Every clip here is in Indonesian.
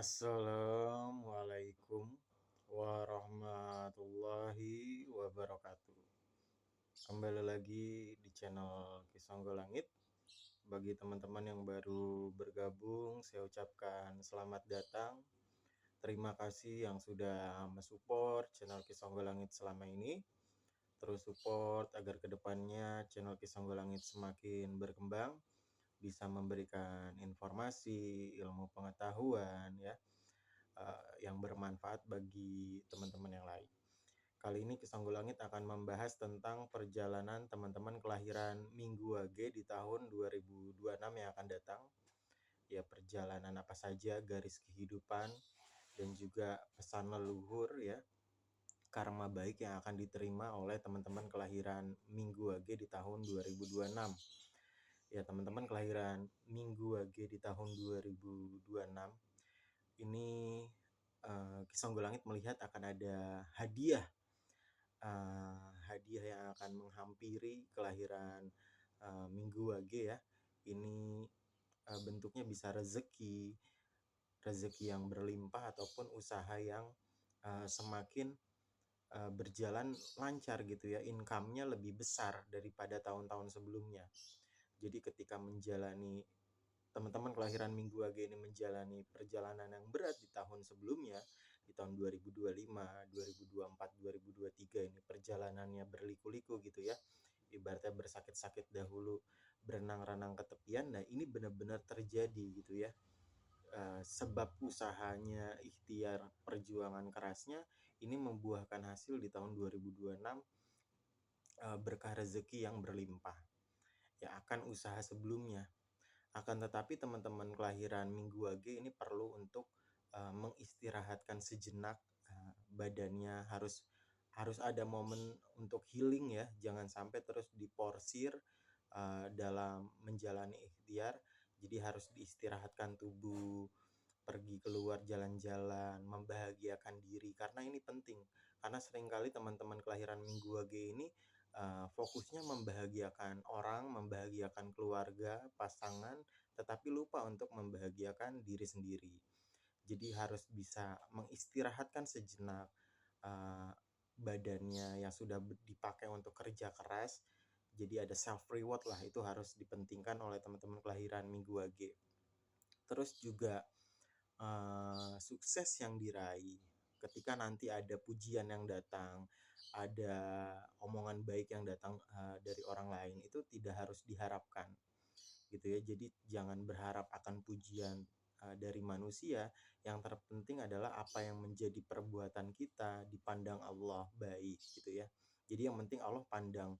Assalamualaikum warahmatullahi wabarakatuh. Kembali lagi di channel Kisonggo Langit. Bagi teman-teman yang baru bergabung, saya ucapkan selamat datang. Terima kasih yang sudah mensupport channel Kisonggo Langit selama ini. Terus support agar kedepannya channel Kisonggo Langit semakin berkembang, bisa memberikan informasi, ilmu pengetahuan ya, yang bermanfaat bagi teman-teman yang lain. Kali ini Kisonggo Langit akan membahas tentang perjalanan teman-teman kelahiran Minggu Wage di tahun 2026 yang akan datang. Ya, perjalanan apa saja, garis kehidupan, dan juga pesan leluhur ya, karma baik yang akan diterima oleh teman-teman kelahiran Minggu Wage di tahun 2026. Ya, teman-teman kelahiran Minggu Wage di tahun 2026 ini Kisonggo Langit melihat akan ada hadiah yang akan menghampiri kelahiran Minggu Wage ya. Ini bentuknya bisa rezeki yang berlimpah ataupun usaha yang semakin berjalan lancar gitu ya, income-nya lebih besar daripada tahun-tahun sebelumnya. Jadi ketika menjalani teman-teman kelahiran Minggu Wage ini menjalani perjalanan yang berat di tahun sebelumnya, di tahun 2025, 2024, 2023 ini perjalanannya berliku-liku gitu ya. Ibaratnya bersakit-sakit dahulu, berenang-renang ke tepian. Nah, ini benar-benar terjadi gitu ya. Sebab usahanya, ikhtiar, perjuangan kerasnya ini membuahkan hasil di tahun 2026, berkah rezeki yang berlimpah. Ya, akan usaha sebelumnya. Akan tetapi teman-teman kelahiran Minggu Wage ini perlu untuk mengistirahatkan sejenak, badannya harus ada momen untuk healing ya, jangan sampai terus diporsir dalam menjalani ikhtiar. Jadi harus diistirahatkan tubuh, pergi keluar jalan-jalan, membahagiakan diri, karena ini penting. Karena seringkali teman-teman kelahiran Minggu Wage ini fokusnya membahagiakan orang, membahagiakan keluarga, pasangan, tetapi lupa untuk membahagiakan diri sendiri. Jadi harus bisa mengistirahatkan sejenak badannya yang sudah dipakai untuk kerja keras. Jadi ada self reward lah, itu harus dipentingkan oleh teman-teman kelahiran Minggu Wage. Terus juga sukses yang diraih ketika nanti ada pujian yang datang, ada omongan baik yang datang dari orang lain, itu tidak harus diharapkan gitu ya. Jadi jangan berharap akan pujian dari manusia. Yang terpenting adalah apa yang menjadi perbuatan kita dipandang Allah baik gitu ya. Jadi yang penting Allah pandang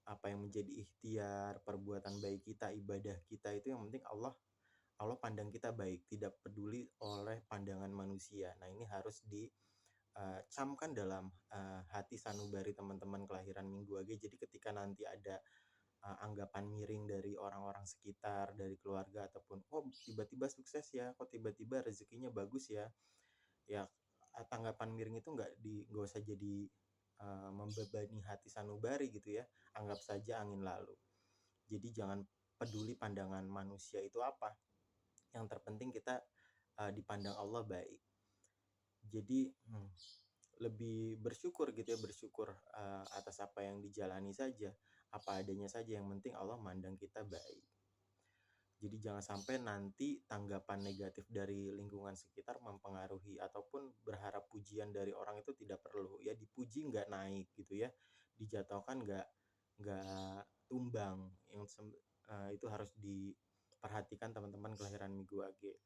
apa yang menjadi ikhtiar, perbuatan baik kita, ibadah kita, itu yang penting Allah pandang kita baik, tidak peduli oleh pandangan manusia. Nah, ini harus dicamkan dalam hati sanubari teman-teman kelahiran Minggu Wage. Jadi ketika nanti ada anggapan miring dari orang-orang sekitar, dari keluarga, ataupun tiba-tiba sukses ya, kok tiba-tiba rezekinya bagus ya, ya tanggapan miring itu nggak usah jadi membebani hati sanubari gitu ya. Anggap saja angin lalu. Jadi jangan peduli pandangan manusia itu apa, yang terpenting kita dipandang Allah baik. Jadi lebih bersyukur gitu ya, bersyukur atas apa yang dijalani saja, apa adanya saja, yang penting Allah mandang kita baik. Jadi jangan sampai nanti tanggapan negatif dari lingkungan sekitar mempengaruhi, ataupun berharap pujian dari orang itu tidak perlu ya. Dipuji nggak naik gitu ya, dijatuhkan nggak tumbang. Itu harus diperhatikan teman-teman kelahiran Minggu Wage.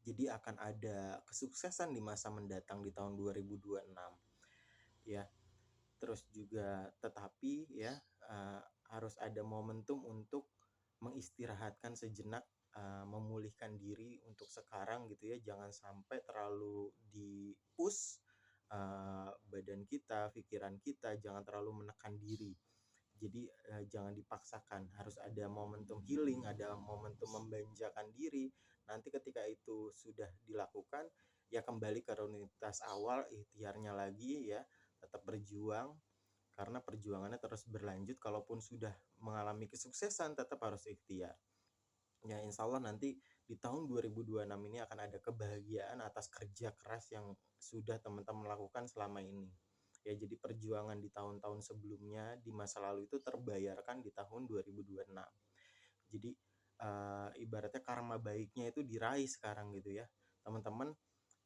Jadi akan ada kesuksesan di masa mendatang di tahun 2026 ya. Terus juga tetapi ya, harus ada momentum untuk mengistirahatkan sejenak, memulihkan diri untuk sekarang gitu ya. Jangan sampai terlalu di-push badan kita, pikiran kita, jangan terlalu menekan diri. Jadi jangan dipaksakan, harus ada momentum healing, ada momentum membelanjakan diri. Nanti ketika itu sudah dilakukan, ya kembali ke rutinitas awal, ikhtiarnya lagi ya, tetap berjuang, karena perjuangannya terus berlanjut. Kalaupun sudah mengalami kesuksesan, tetap harus ikhtiar. Ya insya Allah nanti di tahun 2026 ini akan ada kebahagiaan atas kerja keras yang sudah teman-teman lakukan selama ini. Ya, jadi perjuangan di tahun-tahun sebelumnya di masa lalu itu terbayarkan di tahun 2026. Jadi ibaratnya karma baiknya itu diraih sekarang gitu ya. Teman-teman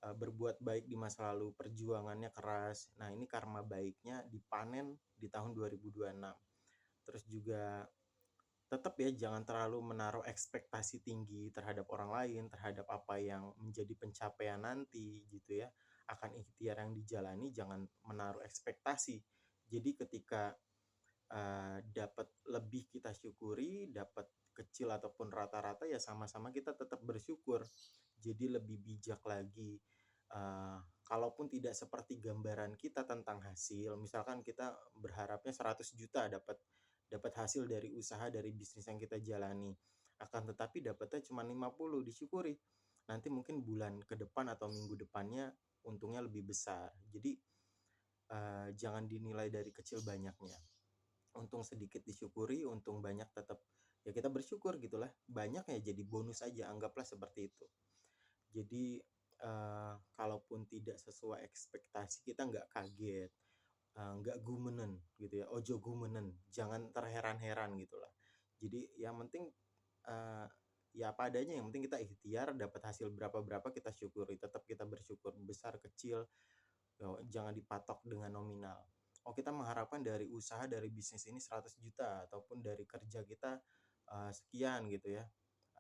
berbuat baik di masa lalu, perjuangannya keras. Nah, ini karma baiknya dipanen di tahun 2026. Terus juga tetap ya jangan terlalu menaruh ekspektasi tinggi terhadap orang lain, terhadap apa yang menjadi pencapaian nanti gitu ya. Akan ikhtiar yang dijalani, jangan menaruh ekspektasi. Jadi ketika dapat lebih kita syukuri, dapat kecil ataupun rata-rata ya sama-sama kita tetap bersyukur. Jadi lebih bijak lagi. Kalaupun tidak seperti gambaran kita tentang hasil, misalkan kita berharapnya 100 juta dapat dapat hasil dari usaha dari bisnis yang kita jalani. Akan tetapi dapatnya cuma 50, disyukuri. Nanti mungkin bulan ke depan atau minggu depannya untungnya lebih besar. Jadi jangan dinilai dari kecil banyaknya. Untung sedikit disyukuri, untung banyak tetap ya kita bersyukur gitulah. Banyak ya jadi bonus aja, anggaplah seperti itu. Jadi kalaupun tidak sesuai ekspektasi kita nggak kaget, nggak gumenen gitu ya, ojo gumenen, jangan terheran-heran gitulah. Jadi yang penting ya apa adanya, yang penting kita ikhtiar, dapat hasil berapa-berapa kita syukuri, tetap kita bersyukur, besar kecil jangan dipatok dengan nominal. Oh, kita mengharapkan dari usaha, dari bisnis ini 100 juta ataupun dari kerja kita sekian gitu ya.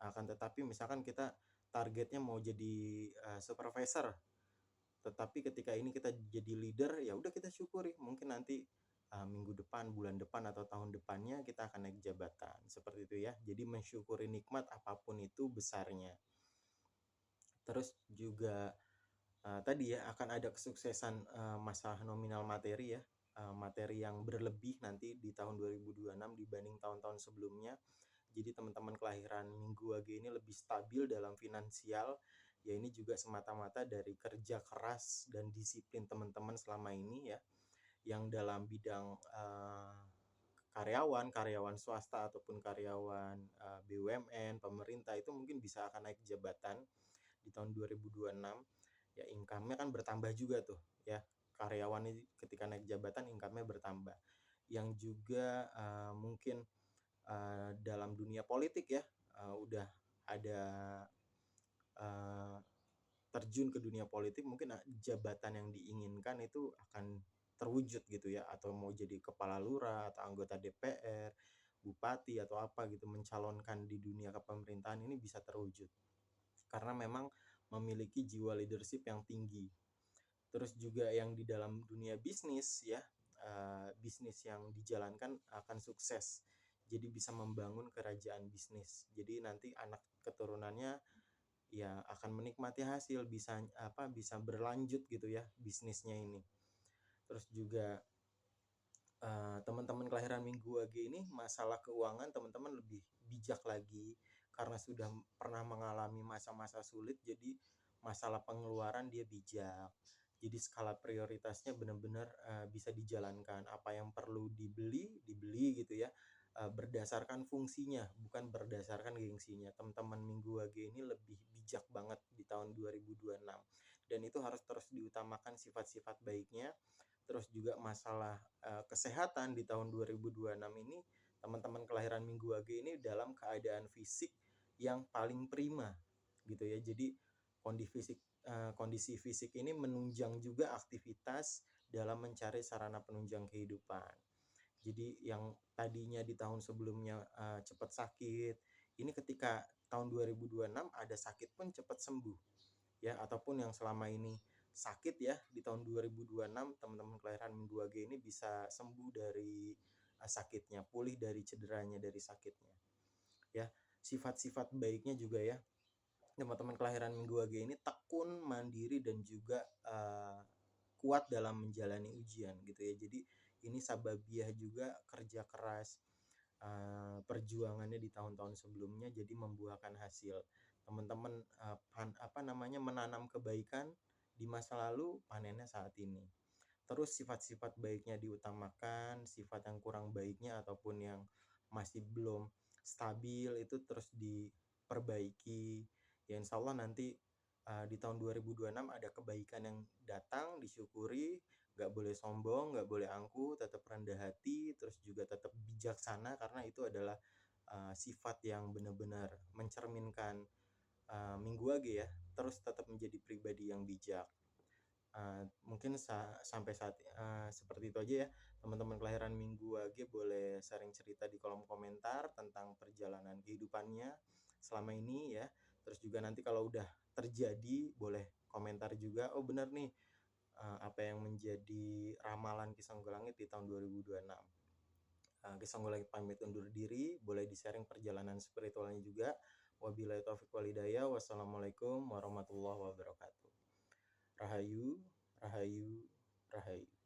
Akan tetapi misalkan kita targetnya mau jadi supervisor, tetapi ketika ini kita jadi leader, ya udah kita syukuri. Mungkin nanti minggu depan, bulan depan atau tahun depannya kita akan naik jabatan. Seperti itu ya. Jadi mensyukuri nikmat apapun itu besarnya. Terus juga tadi ya akan ada kesuksesan masalah nominal materi ya, materi yang berlebih nanti di tahun 2026 dibanding tahun-tahun sebelumnya. Jadi teman-teman kelahiran Minggu Wage ini lebih stabil dalam finansial. Ya ini juga semata-mata dari kerja keras dan disiplin teman-teman selama ini ya, yang dalam bidang karyawan swasta ataupun karyawan BUMN, pemerintah itu mungkin bisa akan naik jabatan di tahun 2026. Ya income-nya kan bertambah juga tuh ya, karyawan ini ketika naik jabatan income-nya bertambah. Yang juga mungkin dalam dunia politik ya udah ada terjun ke dunia politik, mungkin jabatan yang diinginkan itu akan terwujud gitu ya, atau mau jadi kepala lurah atau anggota DPR, bupati atau apa gitu, mencalonkan di dunia kepemerintahan ini bisa terwujud karena memang memiliki jiwa leadership yang tinggi. Terus juga yang di dalam dunia bisnis ya, bisnis yang dijalankan akan sukses. Jadi bisa membangun kerajaan bisnis. Jadi nanti anak keturunannya ya akan menikmati hasil, bisa berlanjut gitu ya bisnisnya ini. Terus juga teman-teman kelahiran Minggu Wage ini masalah keuangan teman-teman lebih bijak lagi karena sudah pernah mengalami masa-masa sulit, jadi masalah pengeluaran dia bijak. Jadi skala prioritasnya benar-benar bisa dijalankan. Apa yang perlu dibeli gitu ya. Berdasarkan fungsinya, bukan berdasarkan gengsinya. Teman-teman Minggu Wage ini lebih bijak banget di tahun 2026. Dan itu harus terus diutamakan sifat-sifat baiknya. Terus juga masalah kesehatan di tahun 2026 ini, teman-teman kelahiran Minggu Wage ini dalam keadaan fisik yang paling prima gitu ya. Jadi kondisi fisik ini menunjang juga aktivitas dalam mencari sarana penunjang kehidupan. Jadi yang tadinya di tahun sebelumnya cepat sakit, ini ketika tahun 2026 ada sakit pun cepat sembuh ya, ataupun yang selama ini sakit ya di tahun 2026 teman-teman kelahiran Minggu Wage ini bisa sembuh dari sakitnya, pulih dari cederanya, dari sakitnya ya. Sifat-sifat baiknya juga ya, teman-teman kelahiran Minggu Wage ini tekun, mandiri dan juga kuat dalam menjalani ujian gitu ya. Jadi ini sababiah juga kerja keras, perjuangannya di tahun-tahun sebelumnya jadi membuahkan hasil. Teman-teman menanam kebaikan di masa lalu, panennya saat ini. Terus sifat-sifat baiknya diutamakan, sifat yang kurang baiknya ataupun yang masih belum stabil itu terus diperbaiki. ya insya Allah nanti di tahun 2026 ada kebaikan yang datang, disyukuri, nggak boleh sombong, nggak boleh angkuh, tetap rendah hati, terus juga tetap bijaksana karena itu adalah sifat yang benar-benar mencerminkan Minggu Wage ya, terus tetap menjadi pribadi yang bijak. Mungkin sampai saat seperti itu aja ya. Teman-teman kelahiran Minggu Wage boleh sharing cerita di kolom komentar tentang perjalanan kehidupannya selama ini ya. Terus juga nanti kalau udah terjadi boleh komentar juga, oh benar nih apa yang menjadi ramalan Kisah Langit di tahun 2026. Kisah Langit pamit undur diri, boleh di-sharing perjalanan spiritualnya juga. Wabillahi taufiq walhidayah. Wassalamualaikum warahmatullahi wabarakatuh. Rahayu, rahayu, rahayu.